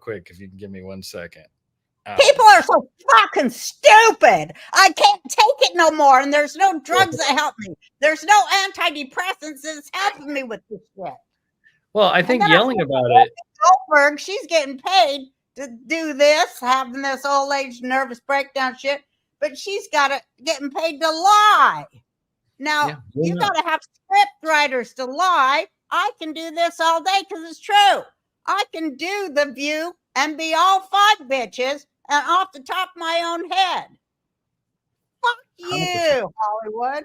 quick if you can give me 1 second. People are so fucking stupid. I can't take it no more. And there's no drugs that help me. There's no antidepressants that's helping me with this shit. Well, I think yelling about it. Goldberg, she's getting paid to do this, having this old age nervous breakdown shit, but she's getting paid to lie. Now, you got to have script writers to lie. I can do this all day because it's true. I can do The View and be all 5 bitches and off the top of my own head. Fuck you, Hollywood.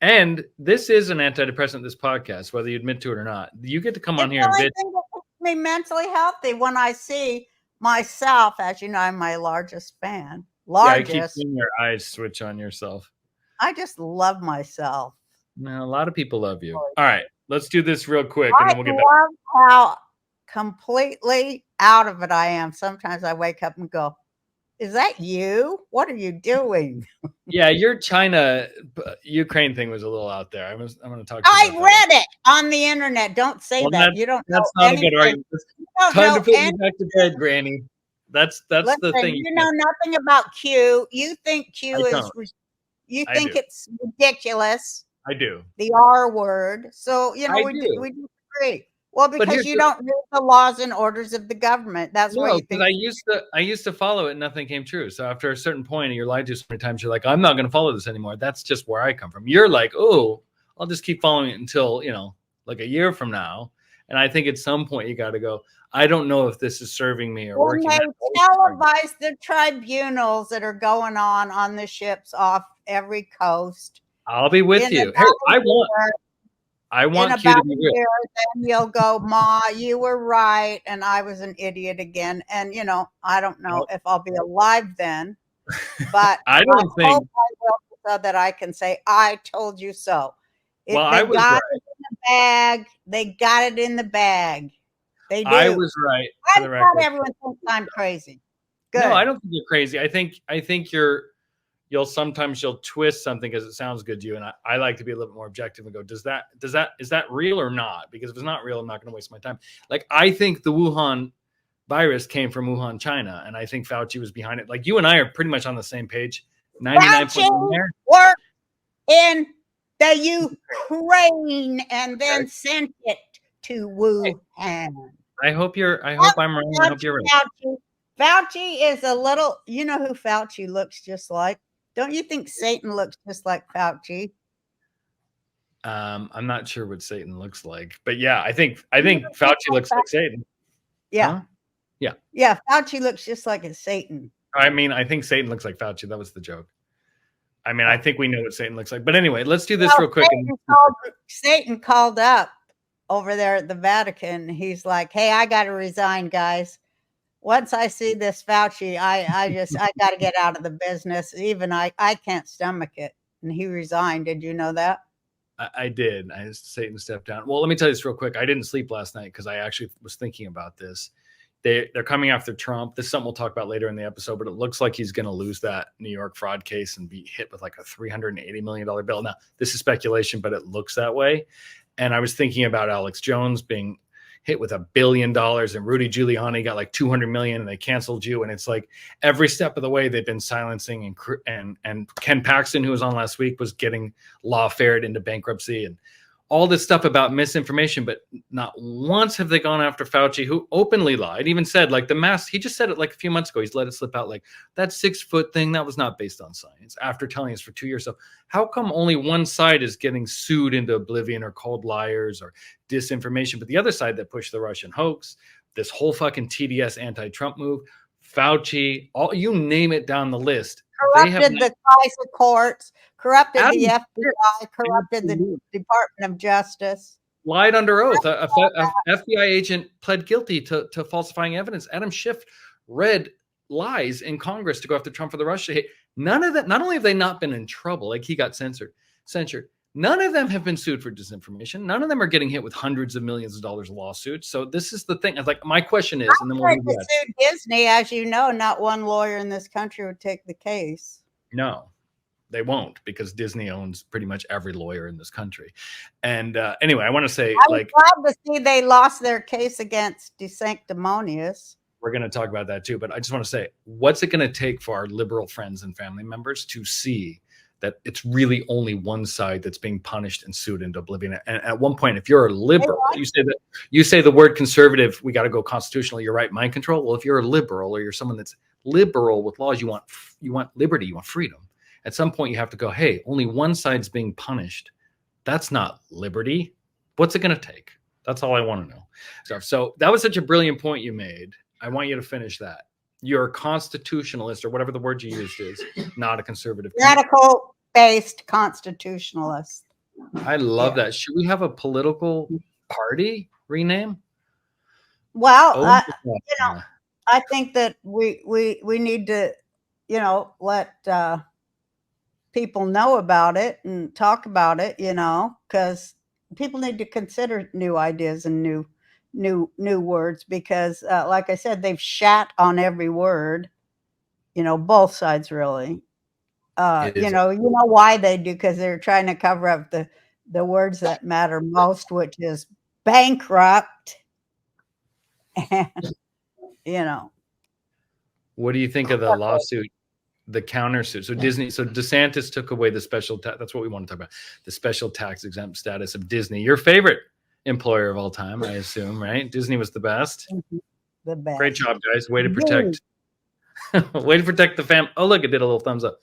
And this is an antidepressant, this podcast, whether you admit to it or not. You get to come on here and bitch. It makes me mentally healthy when I see myself. As you know, I'm my largest fan. I keep seeing your eyes switch on yourself. I just love myself. No, a lot of people love you. All right, let's do this real quick, and then we'll get back. I love how completely out of it I am. Sometimes I wake up and go, is that you? What are you doing? Yeah, your China-Ukraine thing was a little out there. I'm going to talk to you about read it on the internet. Don't say that. You don't know That's not anything. a good argument. Time to put you back to bed, Granny. That's Listen, the thing. You know nothing about Q. You think Q is... You think it's ridiculous. I do. The R word. So, we disagree. Well, because you don't read the laws and orders of the government. That's why you think. I used to follow it and nothing came true. So after a certain point, you're lied to so many times, you're like, I'm not going to follow this anymore. That's just where I come from. You're like, oh, I'll just keep following it until, like a year from now. And I think at some point you got to go, I don't know if this is serving me or working. They televise the tribunals that are going on the ships off every coast. I'll be with you. Hey, I want Q to be real. Then you'll go, Ma, you were right, and I was an idiot again. And I don't know if I'll be alive then, but I hope I will, so that I can say I told you so. I was right. It in the bag. They got it in the bag. They do. I was right. I thought everyone thinks I'm crazy. Good. No, I don't think you're crazy. I think you'll sometimes twist something because it sounds good to you. And I like to be a little bit more objective and go, is that real or not? Because if it's not real, I'm not going to waste my time. Like, I think the Wuhan virus came from Wuhan, China. And I think Fauci was behind it. Like, you and I are pretty much on the same page. 99% there. Worked in the Ukraine and then sent it to Wuhan. I hope I'm wrong. I hope you're right. Fauci is a little, you know who Fauci looks just like? Don't you think Satan looks just like Fauci? I'm not sure what Satan looks like, but yeah, I think Fauci looks like Satan. Yeah. Huh? Yeah. Fauci looks just like a Satan. I mean, I think Satan looks like Fauci. That was the joke. I mean, I think we know what Satan looks like, but anyway, let's do this real quick. Satan called up over there at the Vatican. He's like, hey, I got to resign, guys. Once I see this Fauci, I got to get out of the business. Even I can't stomach it. And he resigned. Did you know that? I did. Satan stepped down. Well, let me tell you this real quick. I didn't sleep last night because I actually was thinking about this. They're coming after Trump. This is something we'll talk about later in the episode, but it looks like he's going to lose that New York fraud case and be hit with like a $380 million bill. Now, this is speculation, but it looks that way. And I was thinking about Alex Jones being hit with $1 billion and Rudy Giuliani got like 200 million and they canceled you. And it's like every step of the way they've been silencing and Ken Paxton, who was on last week, was getting lawfared into bankruptcy and all this stuff about misinformation, but not once have they gone after Fauci, who openly lied, even said like the mask. He just said it like a few months ago. He's let it slip out like that 6-foot thing that was not based on science after telling us for 2 years. So how come only one side is getting sued into oblivion or called liars or disinformation, but the other side that pushed the Russian hoax, this whole fucking TDS anti-Trump move, Fauci, all you name it down the list. Corrupted the Kaiser courts, corrupted the FBI, corrupted the Department of Justice. Lied under oath. A FBI agent pled guilty to falsifying evidence. Adam Schiff read lies in Congress to go after Trump for the Russia hate. None of that. Not only have they not been in trouble, like he got censored. None of them have been sued for disinformation. None of them are getting hit with hundreds of millions of dollars lawsuits. So this is the thing. Like my question is, and then we'll move on. Disney, as you know, not one lawyer in this country would take the case. No, they won't, because Disney owns pretty much every lawyer in this country. And anyway, I want to say, I'm glad to see they lost their case against De Sanctimonious. We're going to talk about that too, but I just want to say, what's it going to take for our liberal friends and family members to see that it's really only one side that's being punished and sued into oblivion? And at one point, if you're a liberal, you say the word conservative, we got to go constitutional. You're right, mind control. Well, if you're a liberal, or you're someone that's liberal with laws, you want liberty, you want freedom. At some point, you have to go, hey, only one side's being punished. That's not liberty. What's it going to take? That's all I want to know. So that was such a brilliant point you made. I want you to finish that. You're a constitutionalist, or whatever the word you used is, not a conservative. Radical-based constitutionalist. I love that. Should we have a political party rename? Well, I think that we need to, let people know about it and talk about it, because people need to consider new ideas and new words, because like I said, they've shat on every word, both sides really. You know why they do, because they're trying to cover up the words that matter most, which is bankrupt. And what do you think of the lawsuit, the countersuit? So DeSantis took away the special tax. That's what we want to talk about, the special tax exempt status of Disney, your favorite employer of all time, I assume, right? Disney was the best. The best. Great job, guys. Way to protect the fam. Oh, look, it did a little thumbs up.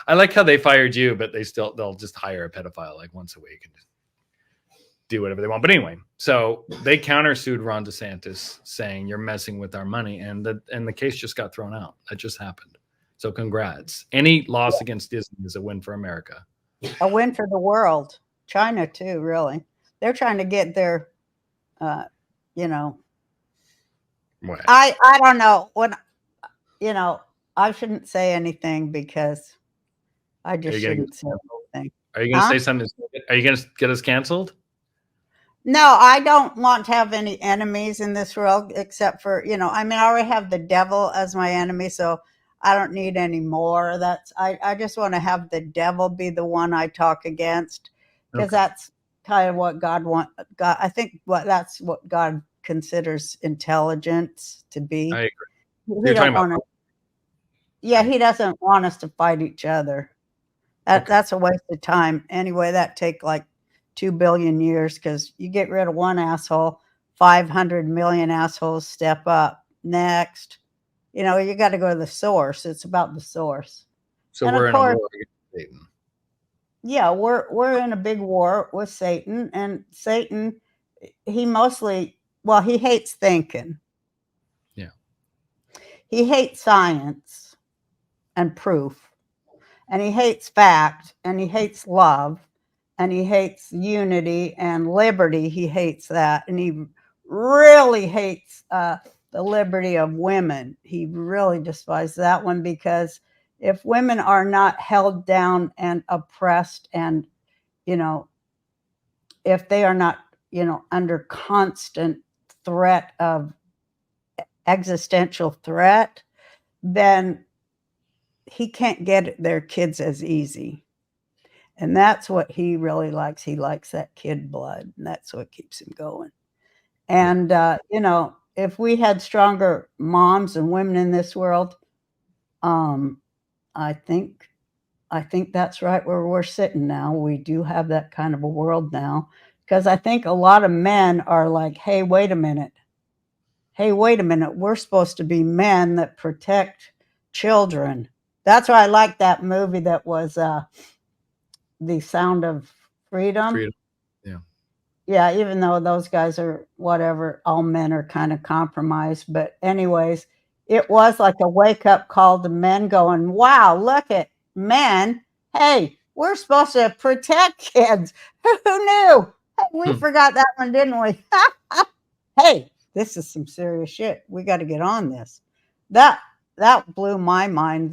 I like how they fired you, but they'll just hire a pedophile like once a week and do whatever they want. But anyway, so they countersued Ron DeSantis, saying you're messing with our money, and the case just got thrown out. That just happened. So congrats. Any loss against Disney is a win for America. A win for the world. China too, really. They're trying to get their, What? I don't know what, I shouldn't say anything, because I just shouldn't say anything. Are you going to say something? Are you going to get us canceled? No, I don't want to have any enemies in this world, except for, I already have the devil as my enemy, so I don't need any more. I just want to have the devil be the one I talk against, because that's kind of what God wants. I think that's what God considers intelligence to be. I agree. He doesn't want us to fight each other. That's a waste of time. Anyway, that take like 2 billion years, because you get rid of one asshole, 500 million assholes step up. Next, you got to go to the source. It's about the source. So we're in a war against Satan. Yeah, we're in a big war with Satan, and Satan, he hates thinking. Yeah. He hates science and proof, and he hates fact, and he hates love, and he hates unity and liberty. He hates that, and he really hates the liberty of women. He really despises that one, because if women are not held down and oppressed, and, if they are not, under constant threat of existential threat, then he can't get their kids as easy. And that's what he really likes. He likes that kid blood, and that's what keeps him going. And, if we had stronger moms and women in this world, I think that's right where we're sitting now. We do have that kind of a world now, because I think a lot of men are like, hey, wait a minute. We're supposed to be men that protect children. That's why I like that movie that was The Sound of Freedom. Yeah. Yeah, even though those guys are whatever, all men are kind of compromised. But anyways, it was like a wake-up call to men going, wow, look at men. Hey, we're supposed to protect kids. Who knew? Hey, we forgot that one, didn't we? Hey, this is some serious shit. We got to get on this. That blew my mind.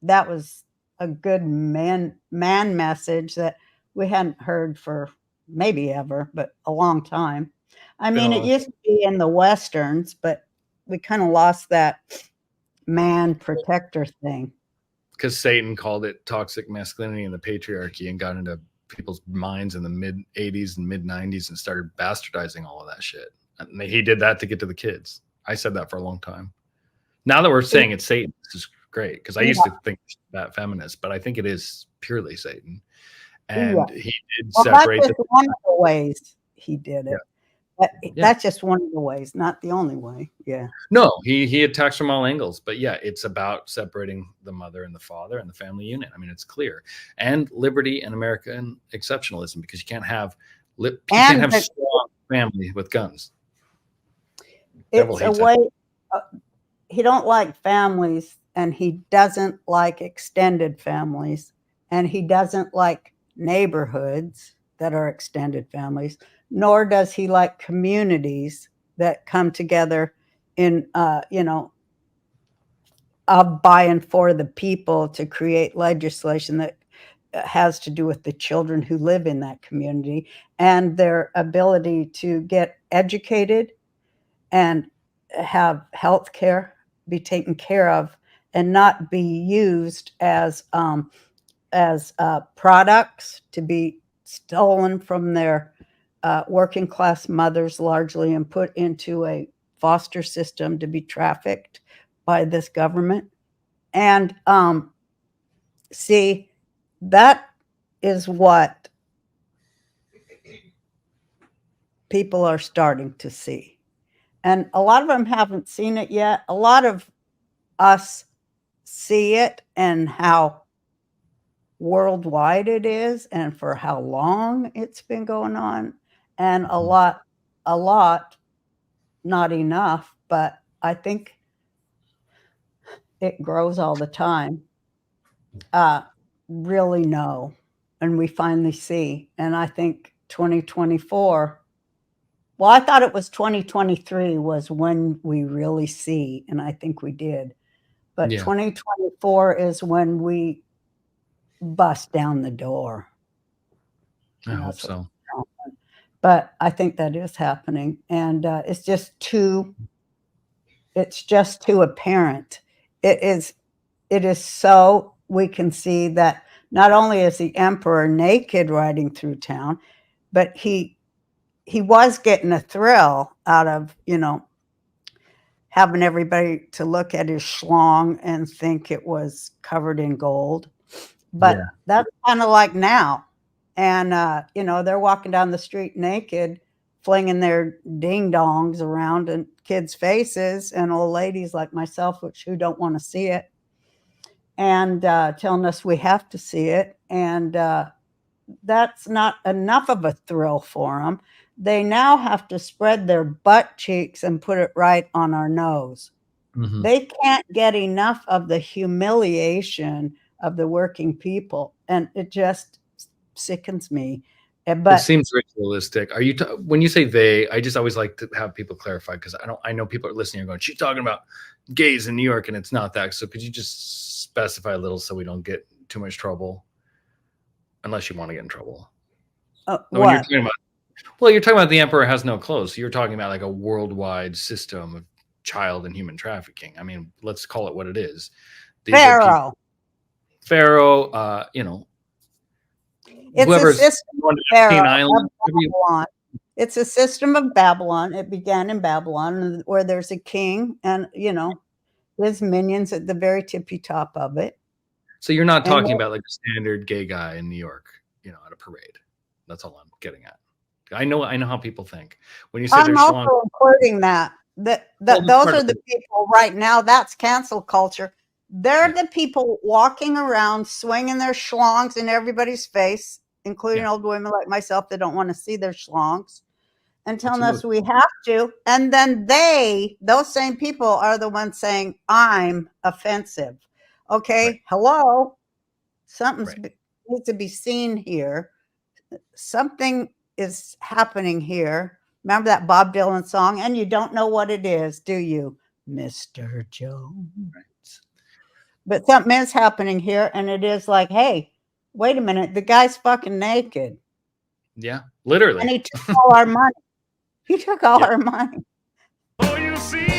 That was a good man message that we hadn't heard for maybe ever, but a long time. It used to be in the Westerns, but we kind of lost that man protector thing. because Satan called it toxic masculinity and the patriarchy and got into people's minds in the mid 80s and mid 90s and started bastardizing all of that shit. And he did that to get to the kids. I said that for a long time. Now that we're saying it's Satan, this is great, because I used to think that feminist, but I think it is purely Satan. And he did separate. That's just one of the ways he did it. Yeah. But that's just one of the ways, not the only way. Yeah. No, he attacks from all angles, but yeah, it's about separating the mother and the father and the family unit. I mean, it's clear. And liberty and American exceptionalism, because you can't have strong family with guns. It's a way. He don't like families, and he doesn't like extended families, and he doesn't like neighborhoods that are extended families, nor does he like communities that come together in, of by and for the people to create legislation that has to do with the children who live in that community and their ability to get educated and have health care, be taken care of, and not be used as products to be stolen from their working class mothers largely and put into a foster system to be trafficked by this government. And see, that is what people are starting to see. And a lot of them haven't seen it yet. A lot of us see it and how worldwide it is and for how long it's been going on. And a lot, not enough, but I think it grows all the time. Really know. And we finally see. And I think 2024, well, I thought it was 2023 was when we really see, and I think we did. But 2024 is when we bust down the door. I hope so. But I think that is happening, and it's just too apparent. It is so we can see that not only is the emperor naked riding through town, but he was getting a thrill out of, having everybody to look at his schlong and think it was covered in gold. But that's kind of like now. And, they're walking down the street naked, flinging their ding-dongs around in kids' faces and old ladies like myself, who don't want to see it, and telling us we have to see it. And that's not enough of a thrill for them. They now have to spread their butt cheeks and put it right on our nose. Mm-hmm. They can't get enough of the humiliation of the working people. And it just sickens me. But it seems ritualistic. Are you when you say they? I just always like to have people clarify, because I know people are listening and going, "She's talking about gays in New York," and it's not that. So could you just specify a little so we don't get too much trouble, unless you want to get in trouble? What? You're talking about the emperor has no clothes. So you're talking about like a worldwide system of child and human trafficking. I mean, let's call it what it is. Pharaoh. It's a system of Babylon. It's a system of Babylon. It began in Babylon, where there's a king and, his minions at the very tippy top of it. So you're not talking about like a standard gay guy in New York, at a parade. That's all I'm getting at. I know how people think. When you say I'm also including that. Those are the people right now. That's cancel culture. They're the people walking around swinging their schlongs in everybody's face, including old women like myself that don't want to see their schlongs, and telling us we have to. And then those same people are the ones saying, I'm offensive. Okay, hello. Something's needs to be seen here. Something is happening here. Remember that Bob Dylan song? And you don't know what it is, do you, Mr. Jones? Right. But something is happening here, and it is like, hey, wait a minute, the guy's fucking naked. Yeah, literally. And he took all our money. He took all our money. Oh, you see